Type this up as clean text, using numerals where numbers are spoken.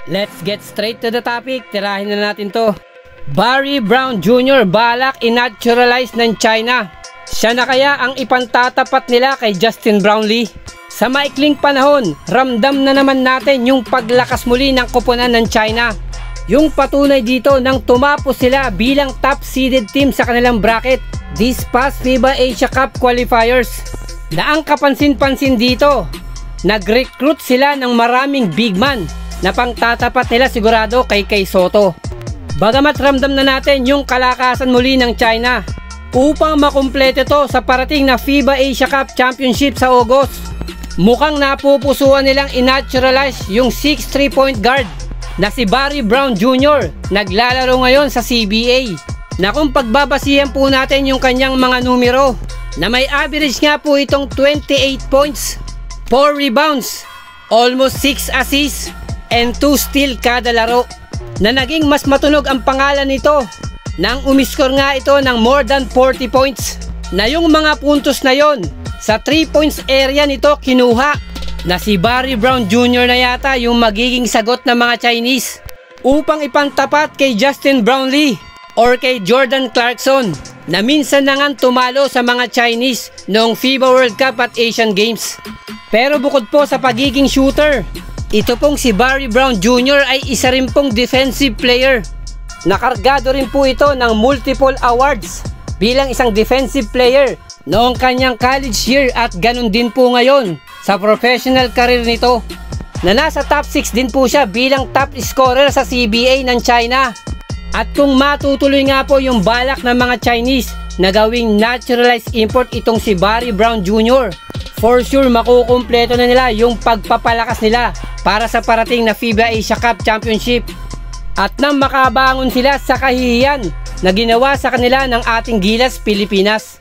Let's get straight to the topic. Tirahin na natin to. Barry Brown Jr. balak i-naturalize ng China. Siya na kaya ang ipantatapat nila kay Justin Brownlee? Sa maikling panahon, ramdam na naman natin yung paglakas muli ng koponan ng China. Yung patunay dito nang tumapos sila bilang top seeded team sa kanilang bracket this past FIBA Asia Cup qualifiers. Na ang kapansin-pansin dito, nag-recruit sila ng maraming big man na pangtatapat nila sigurado kay Soto. Bagamat ramdam na natin yung kalakasan muli ng China upang makumpleto to sa parating na FIBA Asia Cup Championship sa August, mukhang napupusuan nilang i-naturalize yung 6'3" point guard na si Barry Brown Jr. Naglalaro ngayon sa CBA, na kung pagbabasihan po natin yung kanyang mga numero, na may average nga po itong 28 points, 4 rebounds, almost 6 assists, and 2 steal kada laro, na naging mas matunog ang pangalan nito nang umiskor nga ito ng more than 40 points, na yung mga puntos na yon sa 3 points area nito kinuha, na si Barry Brown Jr. na yata yung magiging sagot ng mga Chinese upang ipantapat kay Justin Brownlee or kay Jordan Clarkson, na minsan na nga tumalo sa mga Chinese noong FIBA World Cup at Asian Games. Pero bukod po sa pagiging shooter, ito pong si Barry Brown Jr. ay isa rin pong defensive player. Nakargado rin po ito ng multiple awards bilang isang defensive player noong kanyang college year at ganun din po ngayon sa professional career nito, na nasa top 6 din po siya bilang top scorer sa CBA ng China. At kung matutuloy nga po yung balak ng mga Chinese na gawing naturalized import itong si Barry Brown Jr., for sure makukumpleto na nila yung pagpapalakas nila para sa parating na FIBA Asia Cup Championship, at nang makabangon sila sa kahihiyan na ginawa sa kanila ng ating Gilas Pilipinas.